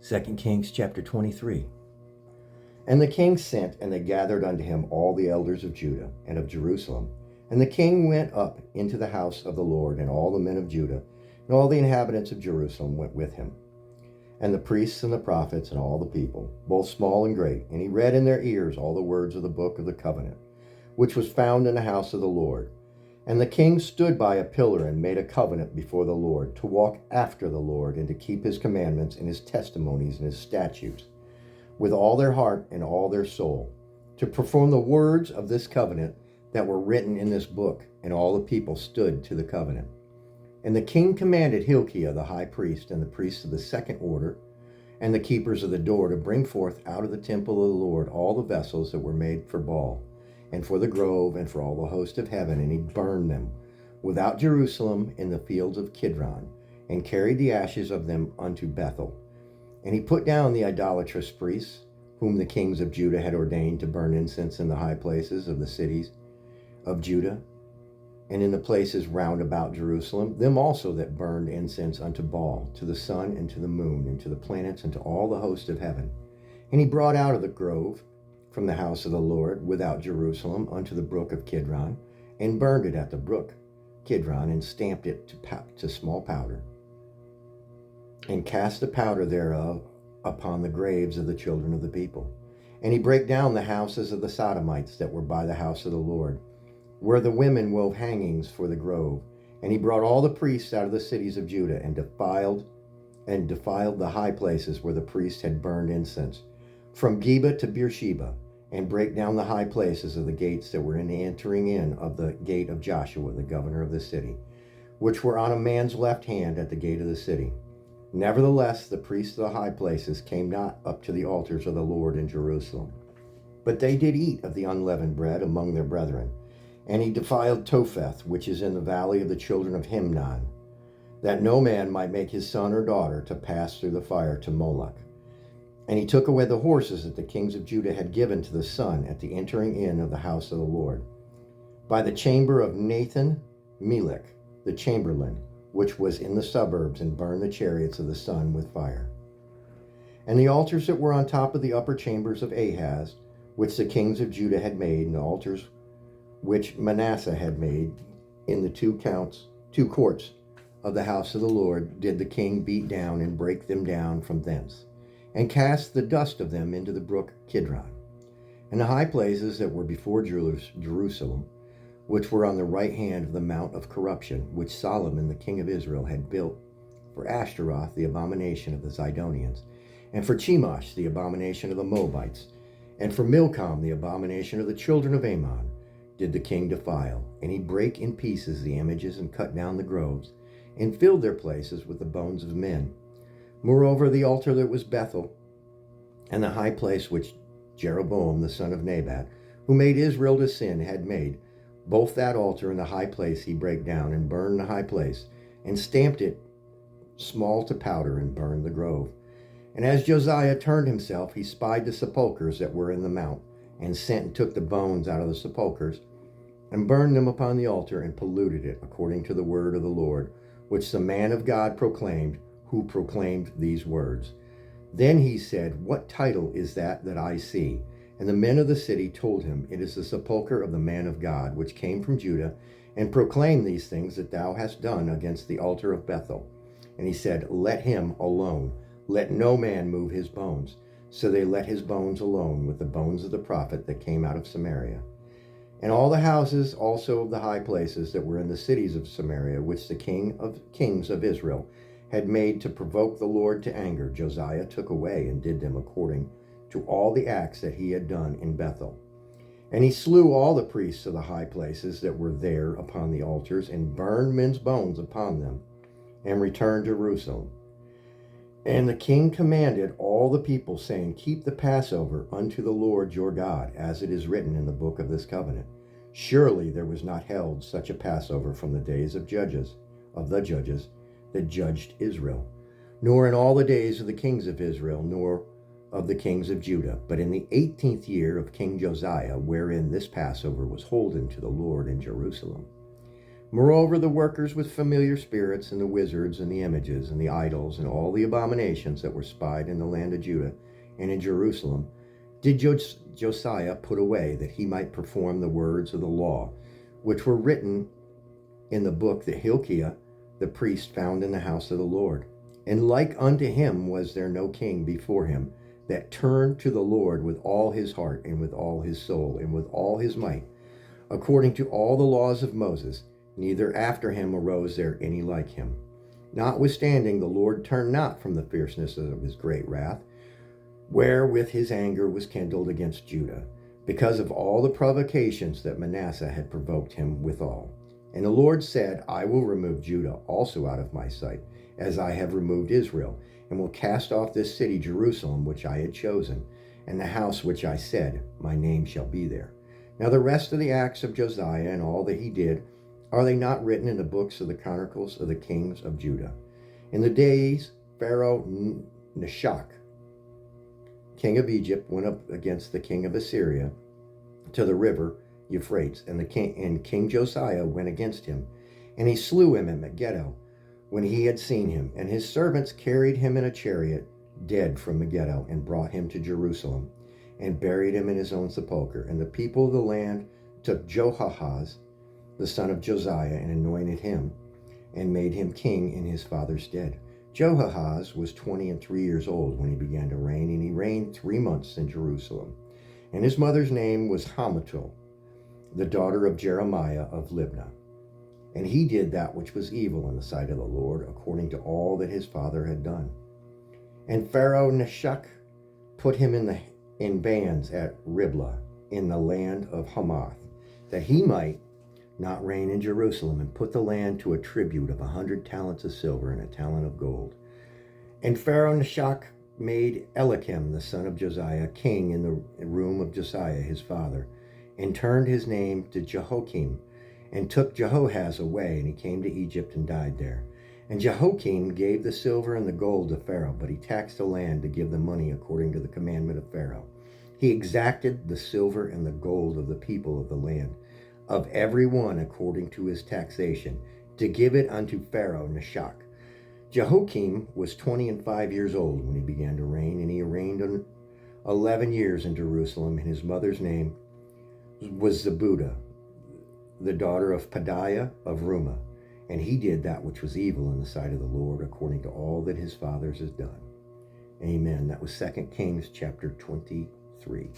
2 Kings chapter 23. And the king sent, and they gathered unto him all the elders of Judah and of Jerusalem. And the king went up into the house of the Lord, and all the men of Judah and all the inhabitants of Jerusalem went with him, and the priests and the prophets and all the people, both small and great. And he read in their ears all the words of the book of the covenant, which was found in the house of the Lord. And the king stood by a pillar and made a covenant before the Lord, to walk after the Lord, and to keep his commandments and his testimonies and his statutes, with all their heart and all their soul, to perform the words of this covenant that were written in this book. And all the people stood to the covenant. And the king commanded Hilkiah the high priest, and the priests of the second order, and the keepers of the door, to bring forth out of the temple of the Lord all the vessels that were made for Baal, and for the grove, and for all the host of heaven. And he burned them without Jerusalem in the fields of Kidron, and carried the ashes of them unto Bethel. And he put down the idolatrous priests, whom the kings of Judah had ordained to burn incense in the high places of the cities of Judah, and in the places round about Jerusalem, them also that burned incense unto Baal, to the sun, and to the moon, and to the planets, and to all the host of heaven. And he brought out of the grove from the house of the Lord without Jerusalem unto the brook of Kidron, and burned it at the brook Kidron, and stamped it to small powder, and cast the powder thereof upon the graves of the children of the people. And he brake down the houses of the Sodomites that were by the house of the Lord, where the women wove hangings for the grove. And he brought all the priests out of the cities of Judah, and defiled the high places where the priests had burned incense, from Geba to Beersheba, and brake down the high places of the gates that were in the entering in of the gate of Joshua, the governor of the city, which were on a man's left hand at the gate of the city. Nevertheless, the priests of the high places came not up to the altars of the Lord in Jerusalem, but they did eat of the unleavened bread among their brethren. And he defiled Topheth, which is in the valley of the children of Hinnom, that no man might make his son or daughter to pass through the fire to Moloch. And he took away the horses that the kings of Judah had given to the sun at the entering in of the house of the Lord, by the chamber of Nathan Melech, the chamberlain, which was in the suburbs, and burned the chariots of the sun with fire. And the altars that were on top of the upper chambers of Ahaz, which the kings of Judah had made, and the altars which Manasseh had made in the two courts of the house of the Lord, did the king beat down and break them down from thence, and cast the dust of them into the brook Kidron. And the high places that were before Jerusalem, which were on the right hand of the mount of corruption, which Solomon the king of Israel had built for Ashtaroth, the abomination of the Zidonians, and for Chemosh, the abomination of the Moabites, and for Milcom, the abomination of the children of Ammon, did the king defile. And he brake in pieces the images, and cut down the groves, and filled their places with the bones of men. Moreover, the altar that was Bethel, and the high place which Jeroboam the son of Nebat, who made Israel to sin, had made, both that altar and the high place he brake down, and burned the high place, and stamped it small to powder, and burned the grove. And as Josiah turned himself, he spied the sepulchres that were in the mount, and sent and took the bones out of the sepulchres, and burned them upon the altar, and polluted it, according to the word of the Lord, which the man of God proclaimed, who proclaimed these words. Then he said, What title is that I see? And the men of the city told him, It is the sepulchre of the man of God, which came from Judah, and proclaimed these things that thou hast done against the altar of Bethel. And he said, Let him alone, let no man move his bones. So they let his bones alone, with the bones of the prophet that came out of Samaria. And all the houses also of the high places that were in the cities of Samaria, which the kings of Israel had made to provoke the Lord to anger, Josiah took away, and did them according to all the acts that he had done in Bethel. And he slew all the priests of the high places that were there upon the altars, and burned men's bones upon them, and returned to Jerusalem. And the king commanded all the people, saying, Keep the Passover unto the Lord your God, as it is written in the book of this covenant. Surely there was not held such a Passover from the days of the judges that judged Israel, nor in all the days of the kings of Israel, nor of the kings of Judah, but in the 18th year of King Josiah, wherein this Passover was holden to the Lord in Jerusalem. Moreover, the workers with familiar spirits, and the wizards, and the images, and the idols, and all the abominations that were spied in the land of Judah and in Jerusalem, did Josiah put away, that he might perform the words of the law, which were written in the book that Hilkiah the priest found in the house of the Lord. And like unto him was there no king before him, that turned to the Lord with all his heart, and with all his soul, and with all his might, according to all the laws of Moses, neither after him arose there any like him. Notwithstanding, the Lord turned not from the fierceness of his great wrath, wherewith his anger was kindled against Judah, because of all the provocations that Manasseh had provoked him withal. And the Lord said, I will remove Judah also out of my sight, as I have removed Israel, and will cast off this city Jerusalem, which I had chosen, and the house which I said, my name shall be there. Now the rest of the acts of Josiah and all that he did, are they not written in the books of the chronicles of the kings of Judah? In the days Pharaoh Nishak, king of Egypt, went up against the king of Assyria to the river Euphrates, and King Josiah went against him, and he slew him at Megiddo when he had seen him, and his servants carried him in a chariot dead from Megiddo, and brought him to Jerusalem, and buried him in his own sepulchre. And the people of the land took Jehoahaz, the son of Josiah, and anointed him, and made him king in his father's stead. Jehoahaz was 23 years old when he began to reign, and he reigned 3 months in Jerusalem. And his mother's name was Hamutal, the daughter of Jeremiah of Libnah. And he did that which was evil in the sight of the Lord, according to all that his father had done. And Pharaoh Nishak put him in bands at Riblah, in the land of Hamath, that he might not reign in Jerusalem, and put the land to a tribute of 100 talents of silver and a talent of gold. And Pharaoh Nishak made Eliakim, the son of Josiah, king in the room of Josiah his father, and turned his name to Jehoiakim, and took Jehoahaz away, and he came to Egypt and died there. And Jehoiakim gave the silver and the gold to Pharaoh, but he taxed the land to give the money according to the commandment of Pharaoh. He exacted the silver and the gold of the people of the land, of every one according to his taxation, to give it unto Pharaoh Nishak. Jehoiakim was 25 years old when he began to reign, and he reigned 11 years in Jerusalem, and his mother's name was Zebudah, the daughter of Pedaiah of Rumah. And he did that which was evil in the sight of the Lord, according to all that his fathers had done. Amen. That was 2 Kings chapter 23.